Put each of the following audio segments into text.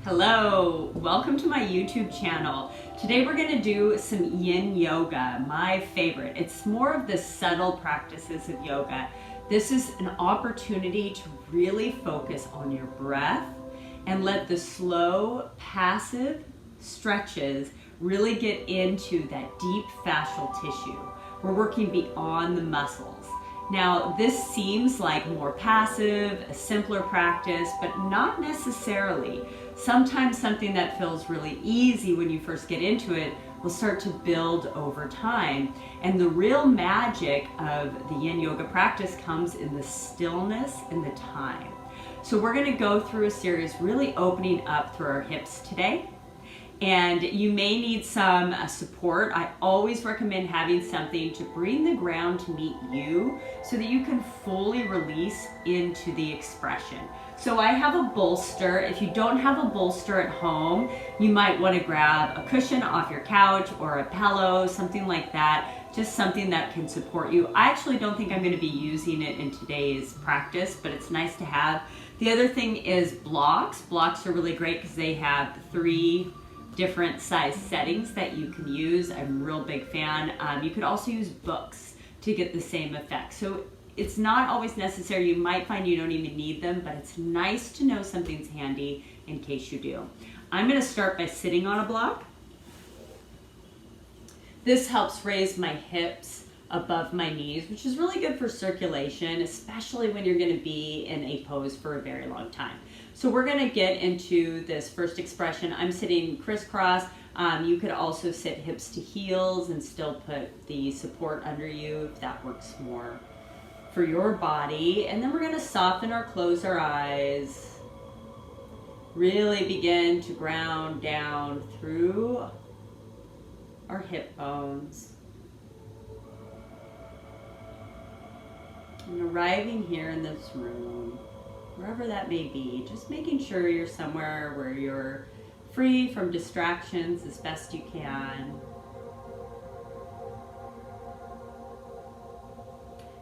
Hello, welcome to my YouTube channel. Today we're going to do some Yin Yoga, my favorite. It's more of the subtle practices of yoga. This is an opportunity to really focus on your breath and let the slow, passive stretches really get into that deep fascial tissue. We're working beyond the muscles. Now, this seems like more passive, a simpler practice, but not necessarily. Sometimes something that feels really easy when you first get into it will start to build over time. And the real magic of the Yin Yoga practice comes in the stillness and the time. So we're going to go through a series really opening up through our hips today. And you may need some support. I always recommend having something to bring the ground to meet you so that you can fully release into the expression. So I have a bolster. If you don't have a bolster at home, you might want to grab a cushion off your couch or a pillow, something like that, just something that can support you. I actually don't think I'm going to be using it in today's practice, but it's nice to have. The other thing is blocks. Blocks are really great because they have 3 different size settings that you can use. I'm a real big fan. You could also use books to get the same effect. So it's not always necessary. You might find you don't even need them, but it's nice to know something's handy in case you do. I'm going to start by sitting on a block. This helps raise my hips above my knees, which is really good for circulation, especially when you're going to be in a pose for a very long time. So we're going to get into this first expression. I'm sitting crisscross. You could also sit hips to heels and still put the support under you if that works more for your body. And then we're going to soften or close our eyes. Really begin to ground down through our hip bones. And arriving here in this room, wherever that may be, just making sure you're somewhere where you're free from distractions as best you can.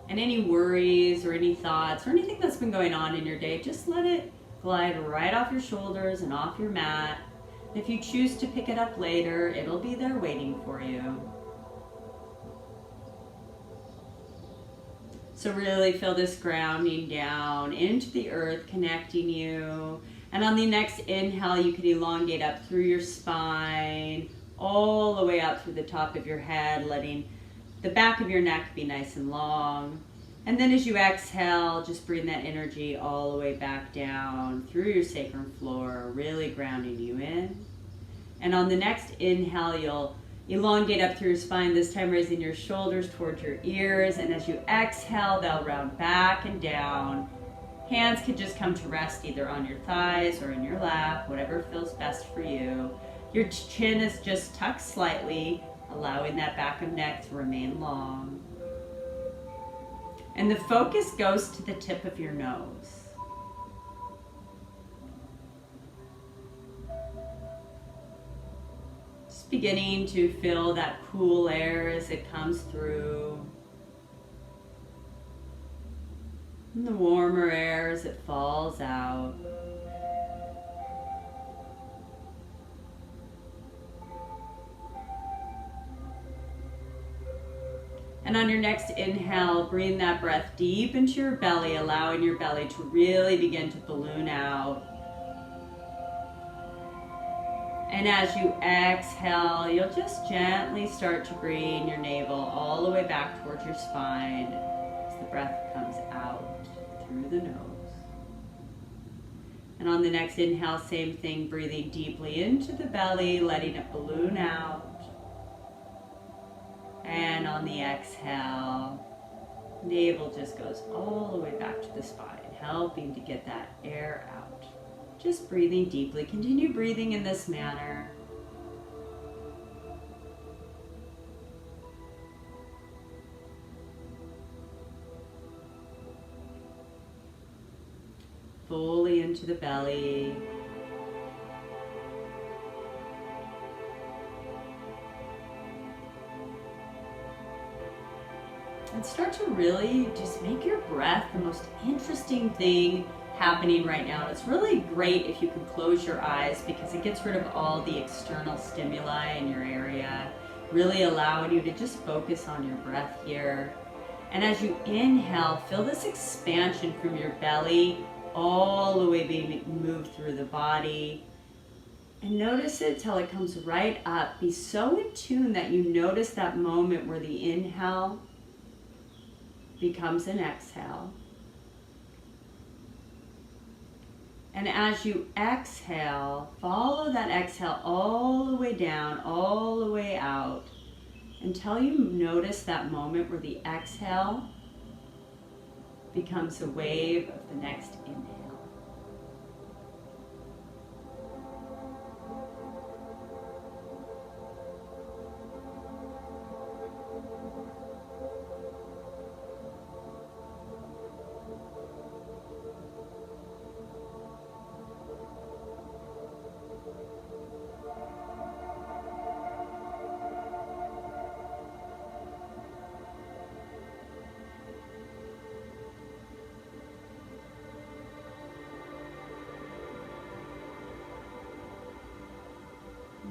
And any worries or any thoughts or anything that's been going on in your day, just let it glide right off your shoulders and off your mat. If you choose to pick it up later, it'll be there waiting for you. So really feel this grounding down into the earth, connecting you. And on the next inhale, you can elongate up through your spine, all the way out through the top of your head, letting the back of your neck be nice and long. And then as you exhale, just bring that energy all the way back down through your sacrum floor, really grounding you in. And on the next inhale, you'll elongate up through your spine, this time raising your shoulders towards your ears. And as you exhale, they'll round back and down. Hands can just come to rest either on your thighs or in your lap, whatever feels best for you. Your chin is just tucked slightly, allowing that back of neck to remain long. And the focus goes to the tip of your nose. Beginning to feel that cool air as it comes through, and the warmer air as it falls out. And on your next inhale, bring that breath deep into your belly, allowing your belly to really begin to balloon out. And as you exhale, you'll just gently start to bring your navel all the way back towards your spine as the breath comes out through the nose. And on the next inhale, same thing, breathing deeply into the belly, letting it balloon out. And on the exhale, navel just goes all the way back to the spine, helping to get that air out. Just breathing deeply. Continue breathing in this manner. Fully into the belly. And start to really just make your breath the most interesting thing happening right now. It's really great if you can close your eyes because it gets rid of all the external stimuli in your area, really allowing you to just focus on your breath here. And as you inhale, feel this expansion from your belly all the way being moved through the body. And notice it till it comes right up. Be so in tune that you notice that moment where the inhale becomes an exhale. And as you exhale, follow that exhale all the way down, all the way out, until you notice that moment where the exhale becomes a wave of the next inhale.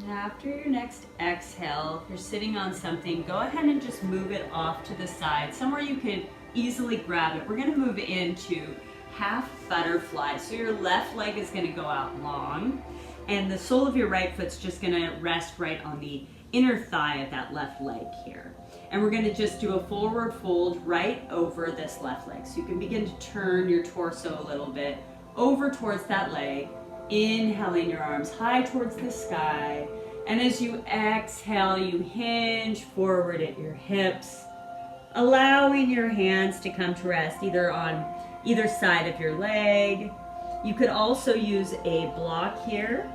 After your next exhale, if you're sitting on something, go ahead and just move it off to the side, somewhere you could easily grab it. We're going to move into half butterfly. So your left leg is going to go out long, and the sole of your right foot's just going to rest right on the inner thigh of that left leg here. And we're going to just do a forward fold right over this left leg. So you can begin to turn your torso a little bit over towards that leg, inhaling your arms high towards the sky. And as you exhale, you hinge forward at your hips, allowing your hands to come to rest either on either side of your leg. You could also use a block here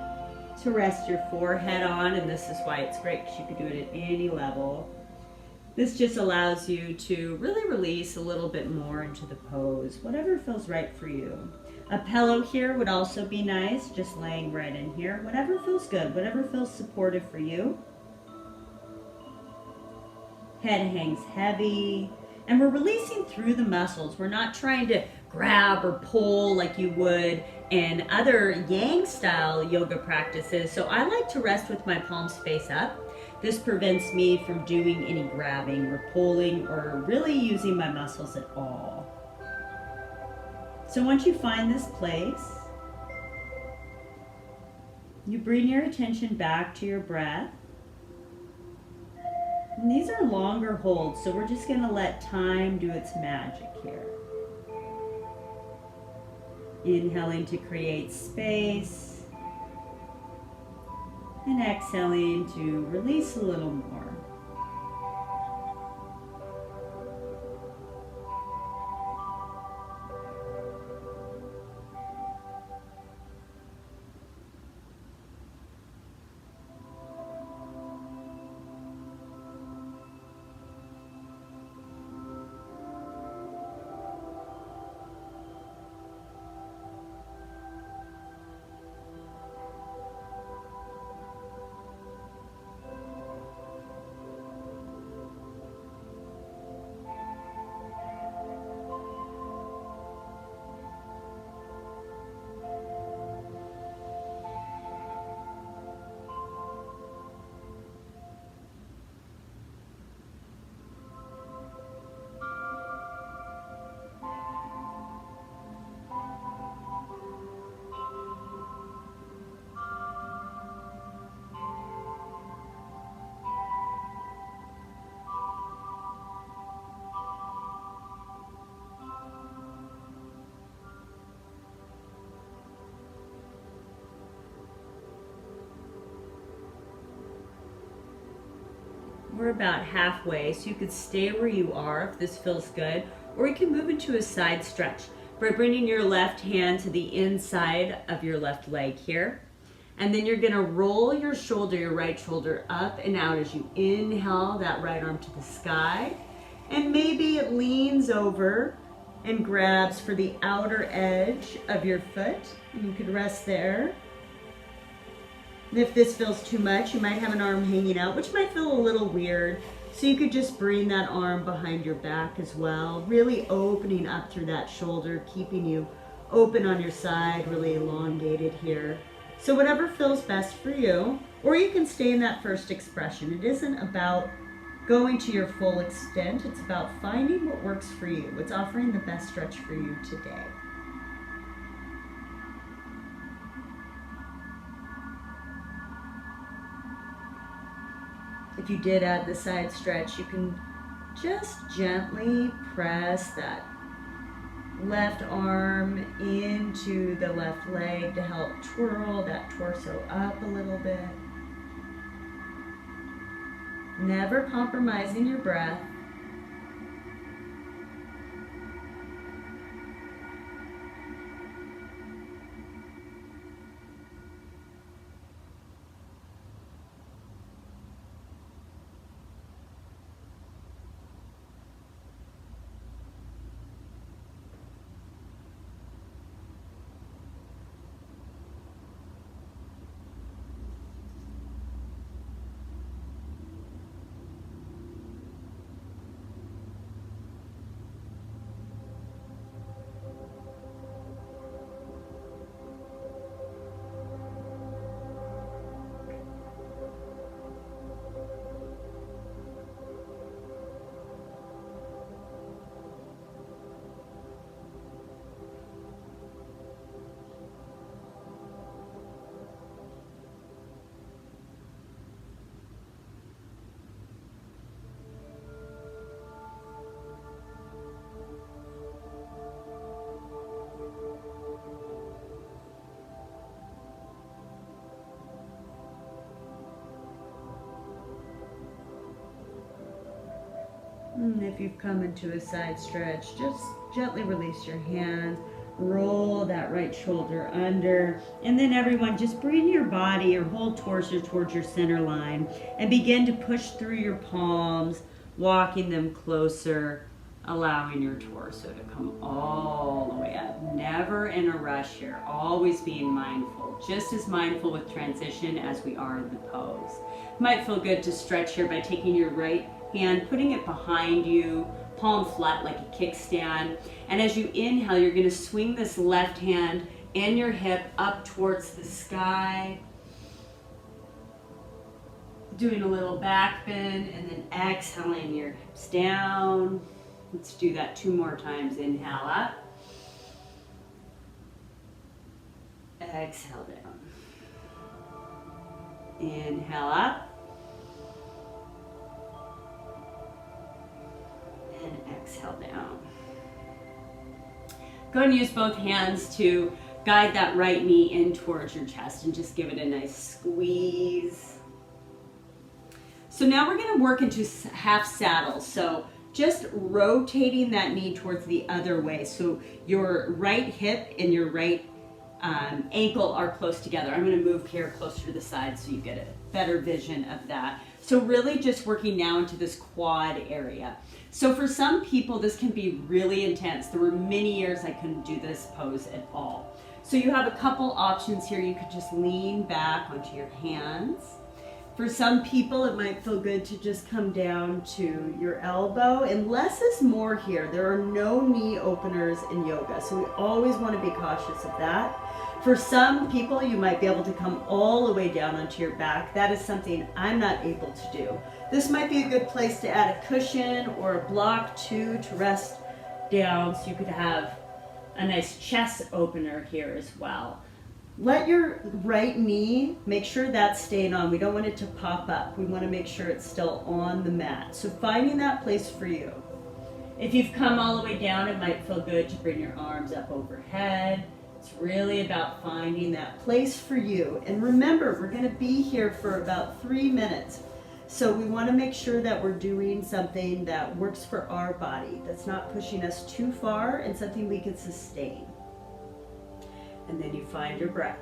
to rest your forehead on, and this is why it's great because you can do it at any level. This just allows you to really release a little bit more into the pose, whatever feels right for you. A pillow here would also be nice, just laying right in here. Whatever feels good, whatever feels supportive for you. Head hangs heavy, and we're releasing through the muscles. We're not trying to grab or pull like you would in other yang style yoga practices. So I like to rest with my palms face up. This prevents me from doing any grabbing or pulling or really using my muscles at all. So once you find this place, you bring your attention back to your breath. And these are longer holds, so we're just going to let time do its magic here. Inhaling to create space, and exhaling to release a little more. We're about halfway, so you could stay where you are if this feels good, or you can move into a side stretch by bringing your left hand to the inside of your left leg here. And then you're gonna roll your shoulder, your right shoulder up and out as you inhale that right arm to the sky. And maybe it leans over and grabs for the outer edge of your foot. You could rest there. And if this feels too much, you might have an arm hanging out, which might feel a little weird. So you could just bring that arm behind your back as well, really opening up through that shoulder, keeping you open on your side, really elongated here. So whatever feels best for you, or you can stay in that first expression. It isn't about going to your full extent. It's about finding what works for you, what's offering the best stretch for you today. If you did add the side stretch, you can just gently press that left arm into the left leg to help twirl that torso up a little bit. Never compromising your breath. And if you've come into a side stretch, just gently release your hands, roll that right shoulder under, and then everyone just bring your body, your whole torso towards your center line and begin to push through your palms, walking them closer, allowing your torso to come all the way up. Never in a rush here, always being mindful, just as mindful with transition as we are in the pose. Might feel good to stretch here by taking your right hand, putting it behind you, palm flat like a kickstand. And as you inhale, you're going to swing this left hand and your hip up towards the sky. Doing a little back bend and then exhaling your hips down. Let's do that 2 more times. Inhale up. Exhale down. Inhale up. And exhale down. Go ahead and use both hands to guide that right knee in towards your chest and just give it a nice squeeze. So now we're going to work into half saddles. So just rotating that knee towards the other way. So your right hip and your right ankle are close together. I'm going to move here closer to the side so you get a better vision of that. So really just working now into this quad area. So for some people, this can be really intense. There were many years I couldn't do this pose at all. So you have a couple options here. You could just lean back onto your hands. For some people, it might feel good to just come down to your elbow, and less is more here. There are no knee openers in yoga, so we always want to be cautious of that. For some people, you might be able to come all the way down onto your back. That is something I'm not able to do. This might be a good place to add a cushion or a block too to rest down, so you could have a nice chest opener here as well. Let your right knee, make sure that's staying on. We don't want it to pop up. We want to make sure it's still on the mat. So finding that place for you. If you've come all the way down, it might feel good to bring your arms up overhead. It's really about finding that place for you. And remember, we're going to be here for about 3 minutes. So we want to make sure that we're doing something that works for our body, that's not pushing us too far, and something we can sustain. And then you find your breath.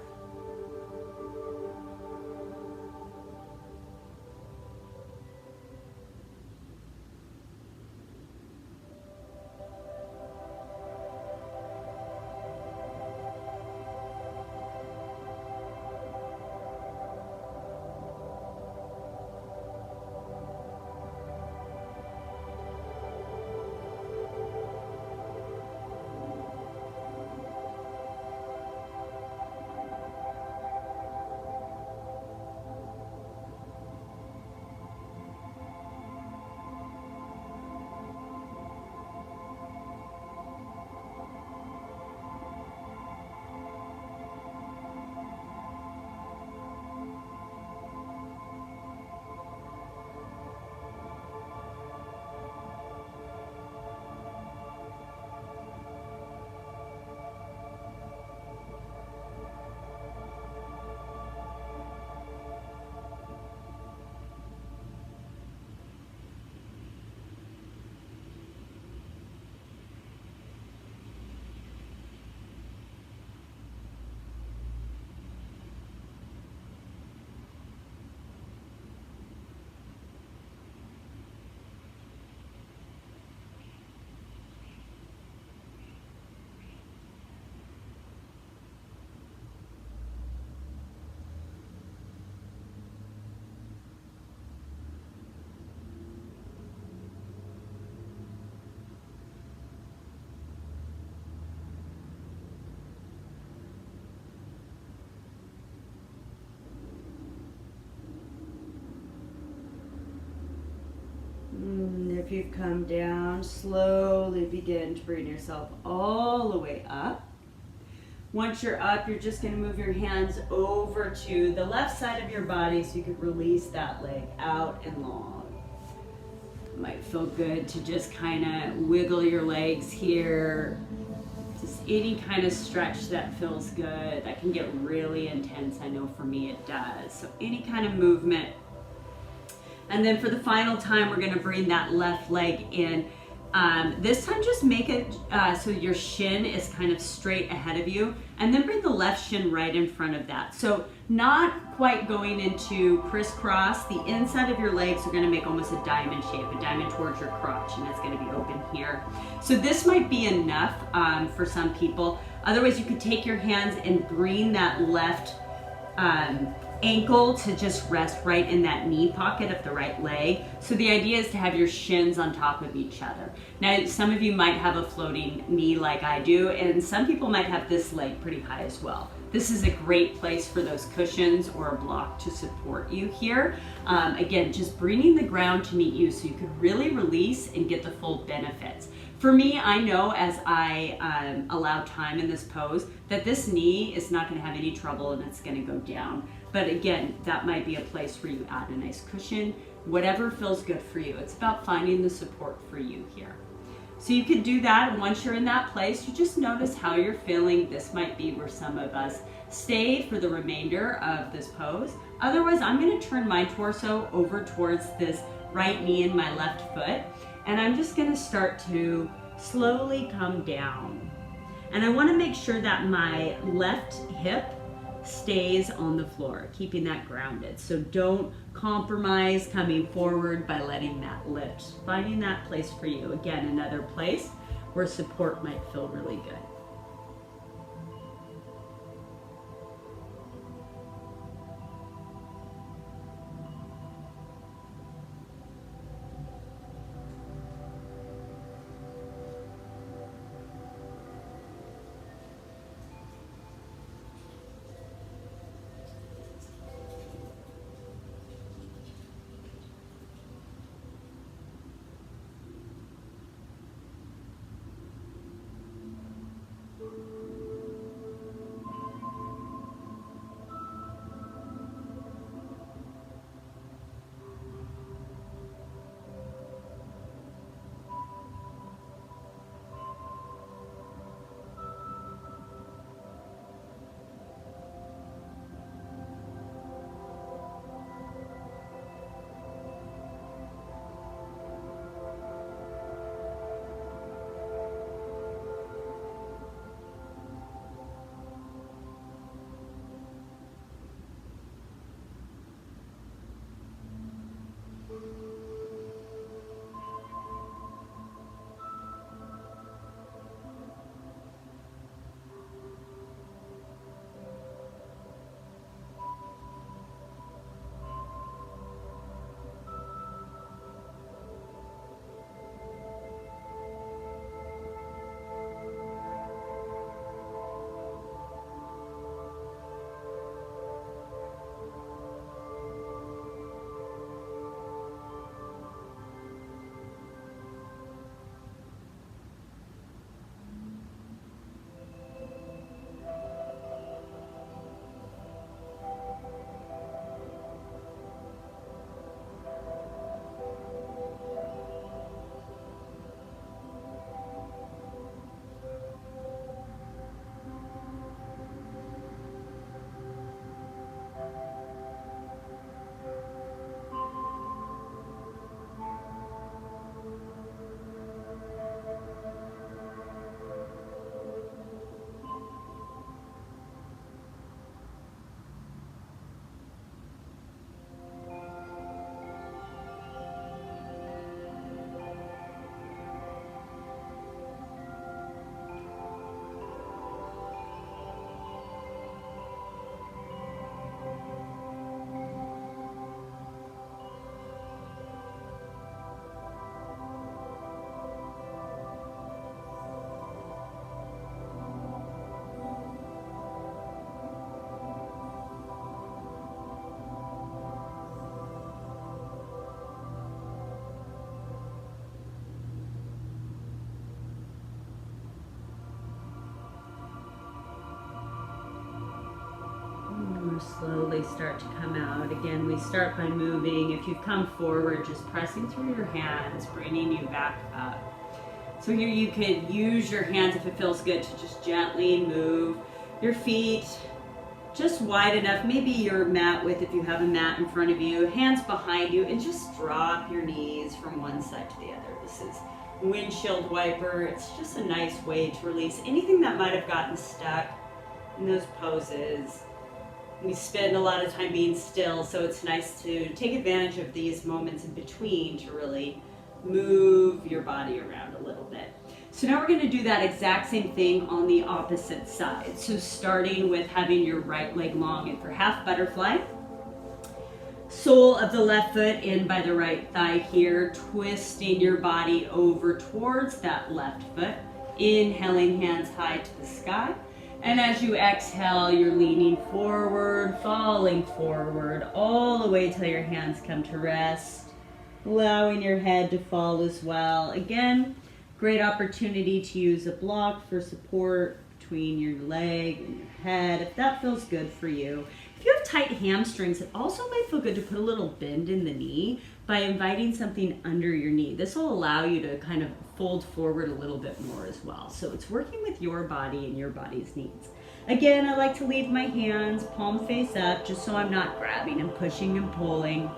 if you've come down, slowly begin to bring yourself all the way up. Once you're up, you're just going to move your hands over to the left side of your body so you can release that leg out and long. It might feel good to just kind of wiggle your legs here. Just any kind of stretch that feels good. That can get really intense. I know for me it does. So any kind of movement. And then for the final time, we're going to bring that left leg in. This time just make it so your shin is kind of straight ahead of you, and then bring the left shin right in front of that. So not quite going into crisscross. The inside of your legs are going to make almost a diamond shape, a diamond towards your crotch, and it's going to be open here. So this might be enough for some people. Otherwise, you could take your hands and bring that left ankle to just rest right in that knee pocket of the right leg. So the idea is to have your shins on top of each other. Now, some of you might have a floating knee like I do, and some people might have this leg pretty high as well. This is a great place for those cushions or a block to support you here. Again, just bringing the ground to meet you so you can really release and get the full benefits. For me, I know as I allow time in this pose that this knee is not going to have any trouble and it's going to go down. But again, that might be a place where you add a nice cushion, whatever feels good for you. It's about finding the support for you here. So you can do that, and once you're in that place, you just notice how you're feeling. This might be where some of us stay for the remainder of this pose. Otherwise, I'm going to turn my torso over towards this right knee and my left foot, and I'm just going to start to slowly come down. And I want to make sure that my left hip stays on the floor, keeping that grounded. So don't compromise coming forward by letting that lift. Finding that place for you. Again, another place where support might feel really good. slowly start to come out. Again, we start by moving. If you've come forward, just pressing through your hands, bringing you back up. So here you could use your hands, if it feels good, to just gently move your feet just wide enough, maybe your mat width if you have a mat in front of you, hands behind you, and just drop your knees from one side to the other. This is windshield wiper. It's just a nice way to release anything that might have gotten stuck in those poses. We spend a lot of time being still, so it's nice to take advantage of these moments in between to really move your body around a little bit. So now we're going to do that exact same thing on the opposite side. So starting with having your right leg long, and for half butterfly, sole of the left foot in by the right thigh here, twisting your body over towards that left foot, inhaling hands high to the sky. And as you exhale, you're leaning forward, falling forward, all the way till your hands come to rest, allowing your head to fall as well. Again, great opportunity to use a block for support between your leg and your head, if that feels good for you. If you have tight hamstrings, it also might feel good to put a little bend in the knee by inviting something under your knee. This will allow you to kind of fold forward a little bit more as well. So it's working with your body and your body's needs. Again, I like to leave my hands palm face up just so I'm not grabbing and pushing and pulling.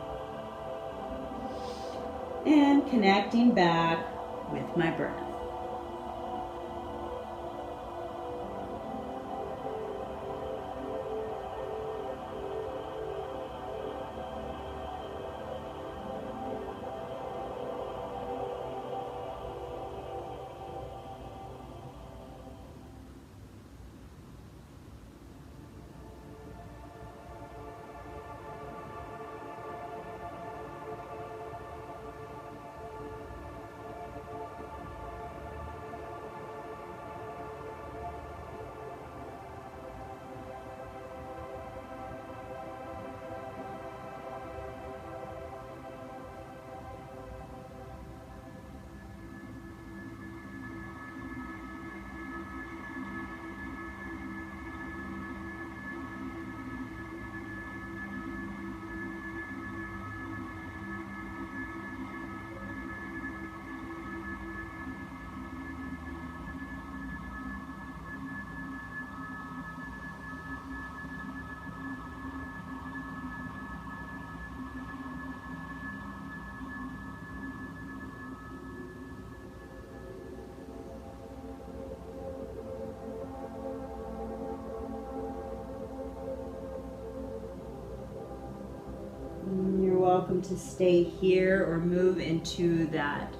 And connecting back with my breath. Welcome to stay here or move into that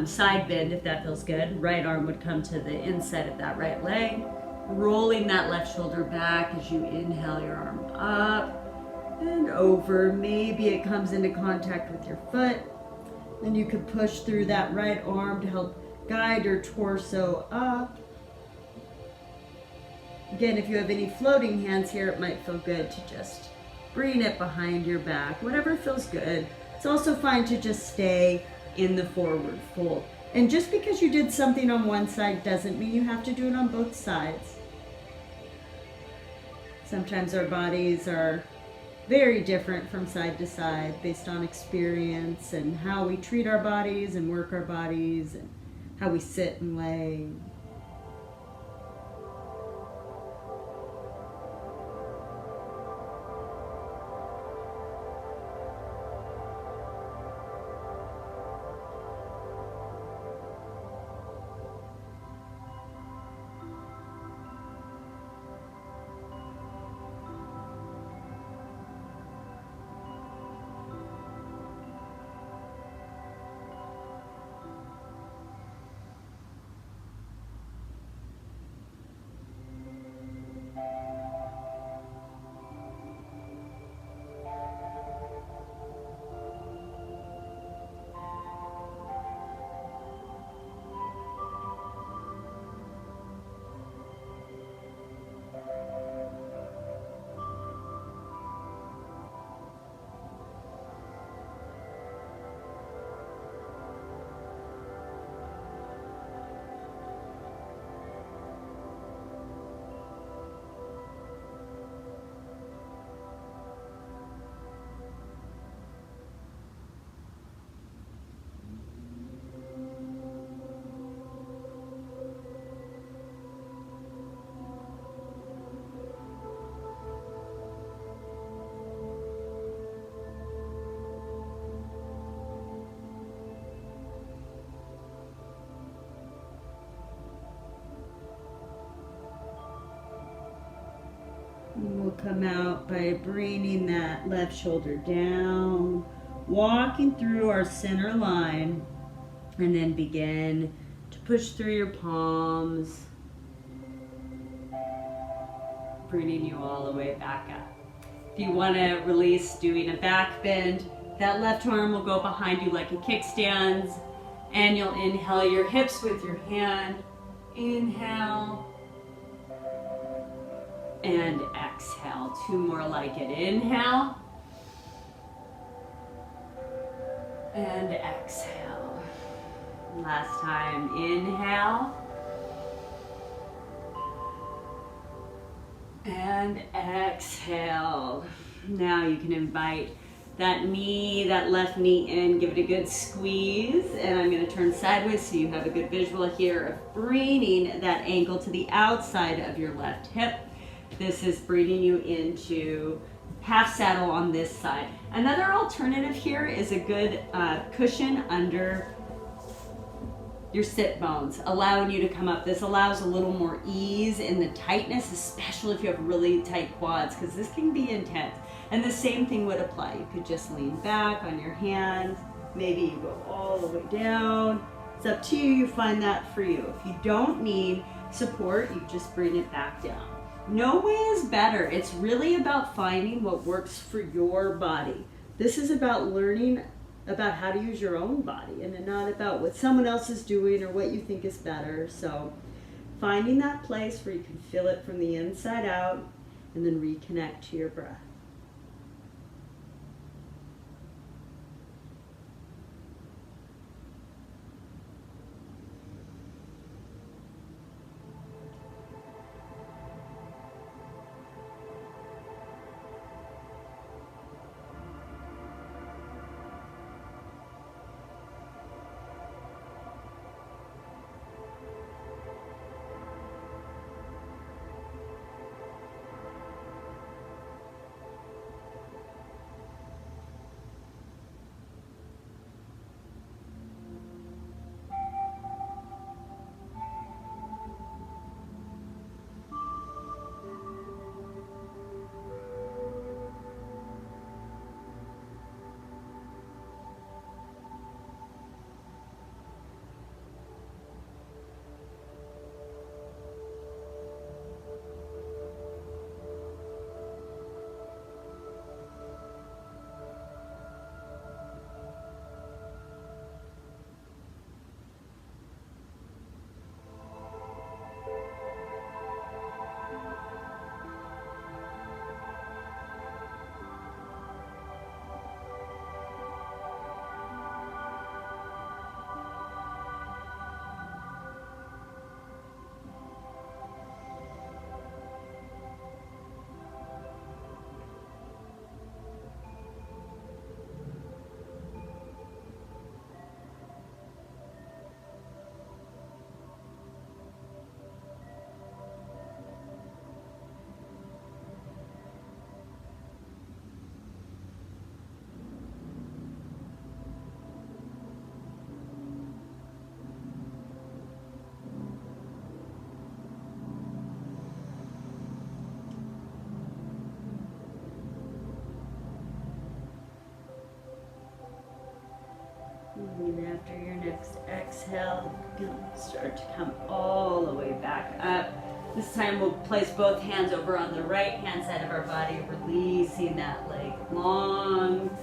side bend if that feels good. Right arm would come to the inside of that right leg. Rolling that left shoulder back as you inhale your arm up and over. Maybe it comes into contact with your foot. Then you could push through that right arm to help guide your torso up. Again, if you have any floating hands here, it might feel good to just bring it behind your back, whatever feels good. It's also fine to just stay in the forward fold. And just because you did something on one side doesn't mean you have to do it on both sides. Sometimes our bodies are very different from side to side based on experience and how we treat our bodies and work our bodies and how we sit and lay. come out by bringing that left shoulder down, walking through our center line, and then begin to push through your palms, bringing you all the way back up. If you want to release, doing a back bend, that left arm will go behind you like a kickstand, and you'll inhale your hips with your hand. Inhale and exhale. Two more like it. Inhale and exhale. Last time. Inhale and exhale. Now you can invite that knee, that left knee in, give it a good squeeze, and I'm going to turn sideways so you have a good visual here of bringing that ankle to the outside of your left hip. This is bringing you into half saddle on this side. Another alternative here is a good cushion under your sit bones, allowing you to come up. This allows a little more ease in the tightness, especially if you have really tight quads, because this can be intense. And the same thing would apply. You could just lean back on your hands. Maybe you go all the way down. It's up to you. You find that for you. If you don't need support, you just bring it back down. No way is better. It's really about finding what works for your body. This is about learning about how to use your own body and not about what someone else is doing or what you think is better. So finding that place where you can feel it from the inside out and then reconnect to your breath. And after your next exhale, you're going to start to come all the way back up. This time we'll place both hands over on the right hand side of our body, releasing that leg long,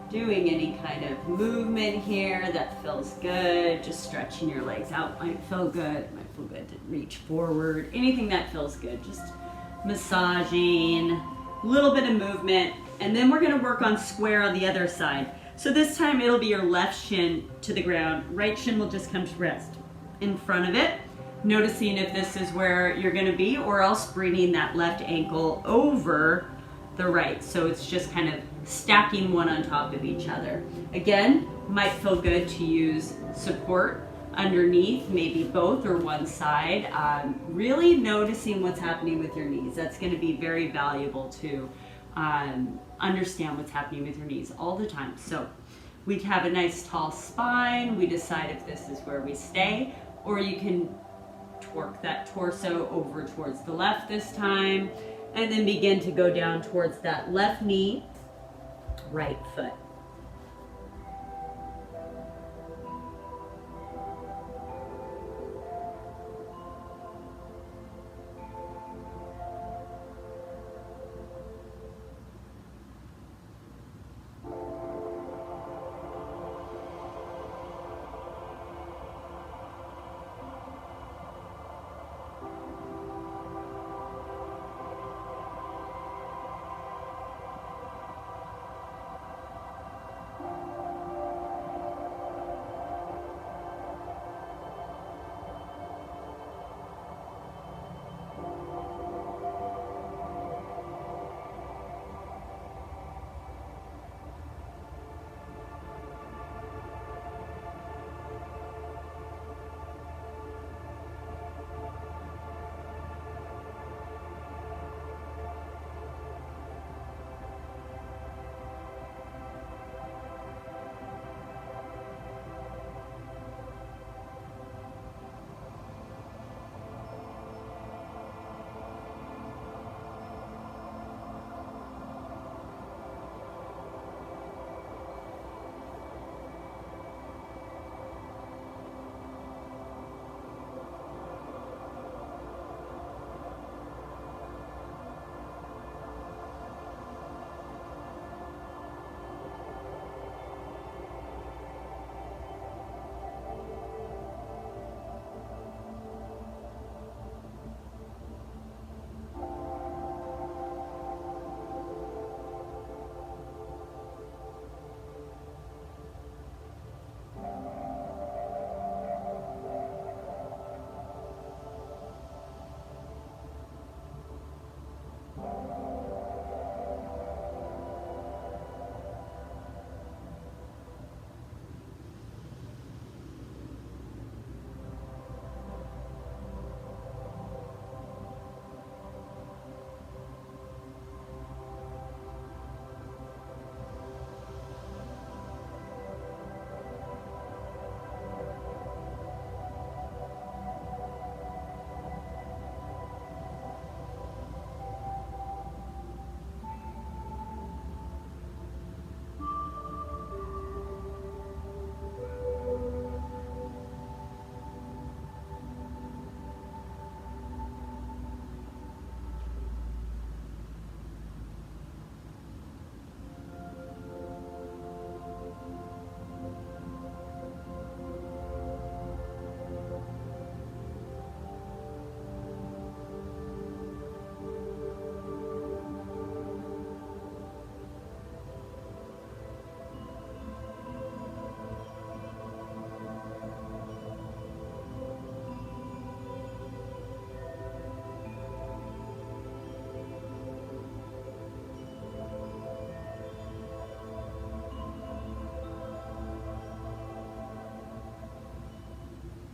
doing any kind of movement here that feels good. Just stretching your legs out might feel good. It might feel good to reach forward. Anything that feels good, just massaging, a little bit of movement. And then we're going to work on square on the other side. So this time it'll be your left shin to the ground. Right shin will just come to rest in front of it. Noticing if this is where you're going to be, or else bringing that left ankle over the right. So it's just kind of stacking one on top of each other. Again, might feel good to use support underneath, maybe both or one side. Really noticing what's happening with your knees. That's going to be very valuable to understand what's happening with your knees all the time. So we have a nice tall spine. We decide if this is where we stay, or you can torque that torso over towards the left this time. And then begin to go down towards that left knee, right foot.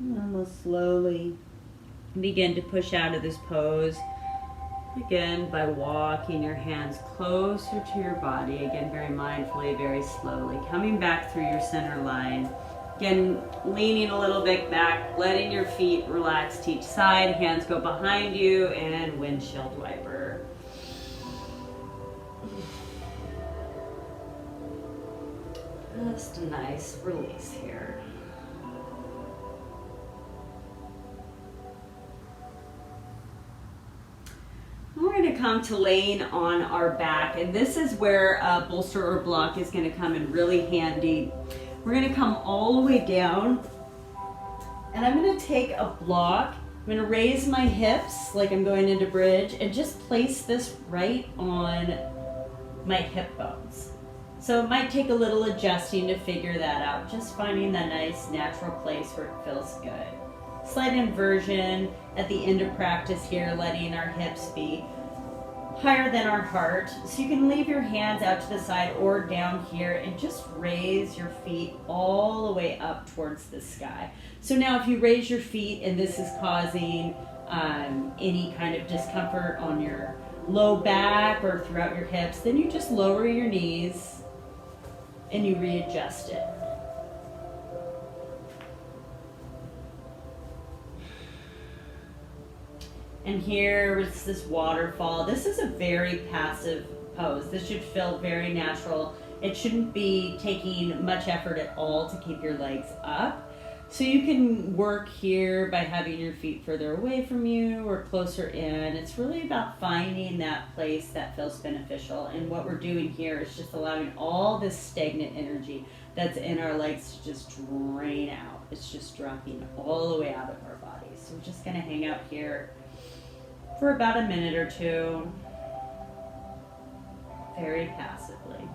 And we'll slowly begin to push out of this pose. Again, by walking your hands closer to your body. Again, very mindfully, very slowly. Coming back through your center line. Again, leaning a little bit back, letting your feet relax to each side. Hands go behind you, and windshield wiper. Just a nice release here. We're going to come to laying on our back, and this is where a bolster or block is going to come in really handy. We're going to come all the way down, and I'm going to take a block. I'm going to raise my hips like I'm going into bridge and just place this right on my hip bones. So it might take a little adjusting to figure that out, just finding that nice natural place where it feels good. Slight inversion at the end of practice here, letting our hips be higher than our heart. So you can leave your hands out to the side or down here and just raise your feet all the way up towards the sky. So now if you raise your feet and this is causing any kind of discomfort on your low back or throughout your hips, then you just lower your knees and you readjust it. And here it's this waterfall. This is a very passive pose. This should feel very natural. It shouldn't be taking much effort at all to keep your legs up. So you can work here by having your feet further away from you or closer in. It's really about finding that place that feels beneficial. And what we're doing here is just allowing all this stagnant energy that's in our legs to just drain out. It's just dropping all the way out of our bodies. So we're just going to hang out here for about a minute or two, very passively.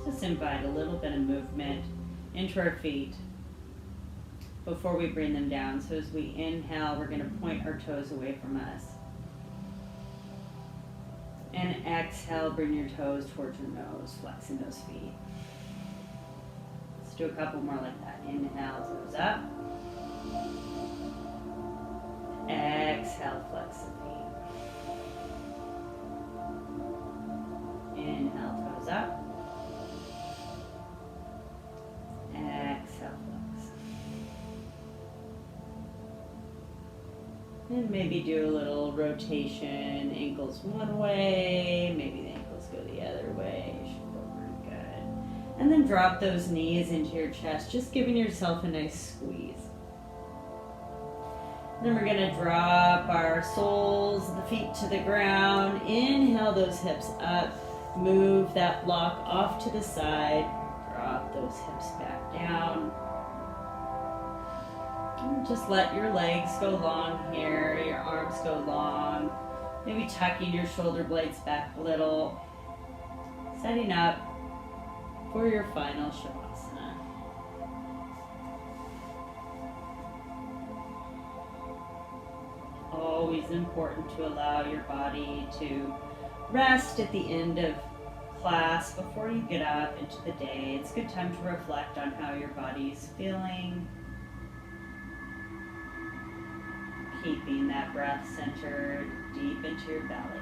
Just invite a little bit of movement into our feet before we bring them down. So as we inhale, we're going to point our toes away from us. And exhale, bring your toes towards your nose, flexing those feet. Let's do a couple more like that. Inhale, toes up. Exhale, flex the feet. Inhale, toes up. Exhale, flex. And maybe do a little rotation, ankles one way, maybe the ankles go the other way. You should feel pretty good. And then drop those knees into your chest, just giving yourself a nice squeeze. Then we're going to drop our soles, the feet to the ground. Inhale those hips up. Move that block off to the side. Drop those hips back down. And just let your legs go long here, your arms go long. Maybe tucking your shoulder blades back a little. Setting up for your final Shavasana. Always important to allow your body to rest at the end of class before you get up into the day. It's a good time to reflect on how your body is feeling. Keeping that breath centered deep into your belly.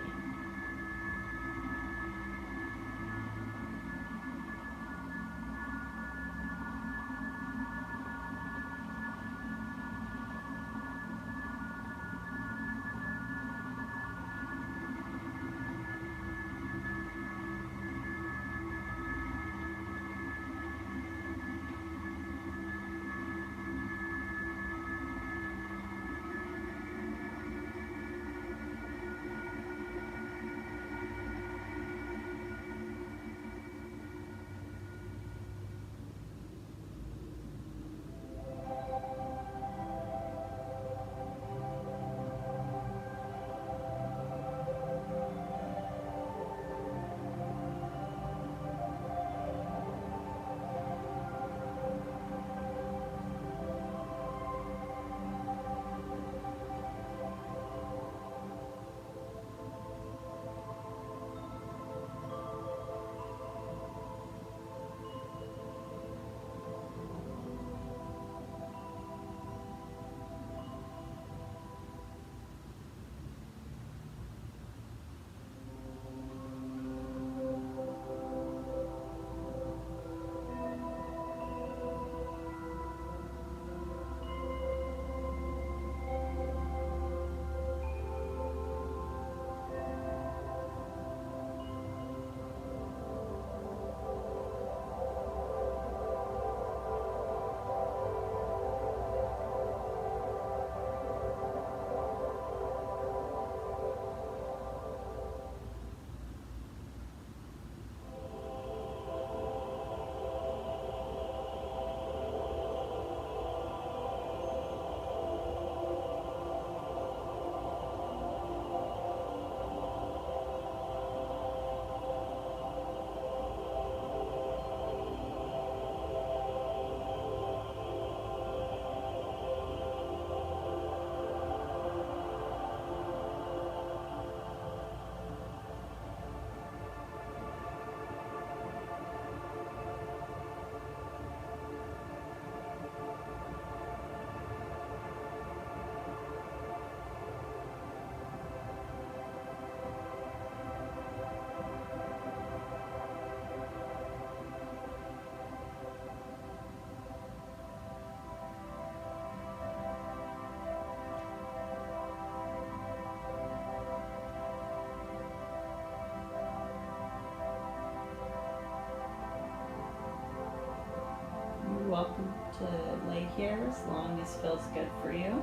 to lay here as long as feels good for you.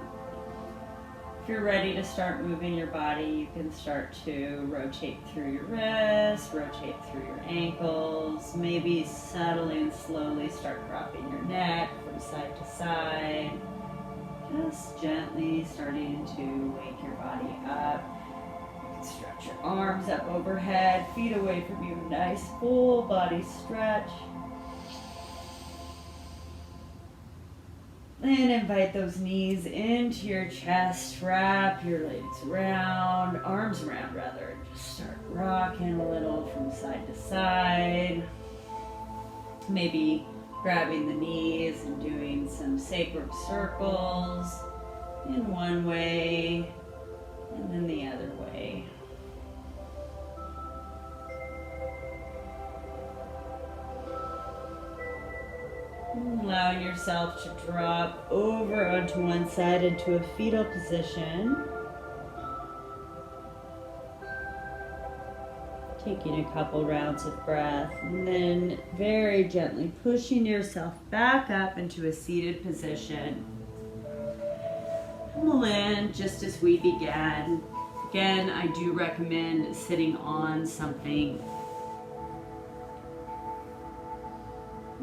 If you're ready to start moving your body, you can start to rotate through your wrists, rotate through your ankles, maybe settling slowly, start dropping your neck from side to side. Just gently starting to wake your body up. Stretch your arms up overhead, feet away from you, nice full body stretch. And invite those knees into your chest, wrap your legs around, arms around rather. Just start rocking a little from side to side. Maybe grabbing the knees and doing some sacred circles in one way and then the other way. Allowing yourself to drop over onto one side into a fetal position. Taking a couple rounds of breath and then very gently pushing yourself back up into a seated position. And we'll end just as we began. Again, I do recommend sitting on something.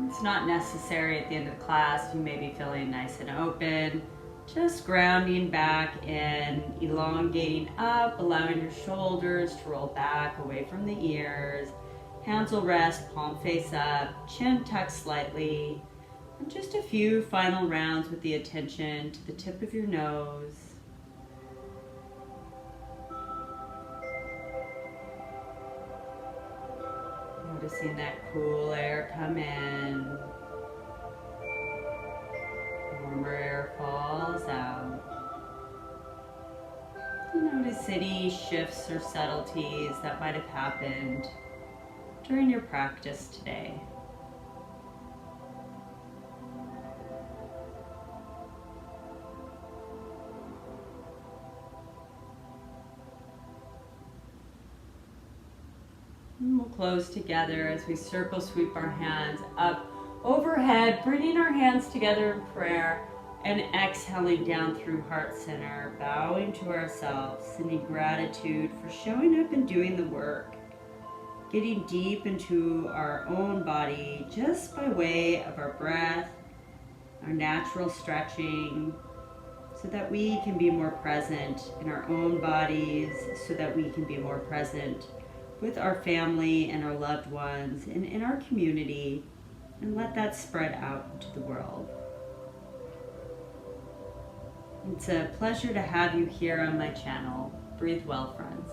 It's not necessary at the end of the class. You may be feeling nice and open. Just grounding back in, elongating up, allowing your shoulders to roll back away from the ears. Hands will rest, palm face up, chin tucked slightly. And just a few final rounds with the attention to the tip of your nose. Noticing that cool air come in. Warmer air falls out. Notice any shifts or subtleties that might have happened during your practice today. And we'll close together as we circle sweep our hands up overhead, bringing our hands together in prayer and exhaling down through heart center, bowing to ourselves, sending gratitude for showing up and doing the work, getting deep into our own body just by way of our breath, our natural stretching, so that we can be more present in our own bodies, so that we can be more present with our family and our loved ones and in our community, and let that spread out into the world. It's a pleasure to have you here on my channel. Breathe well, friends.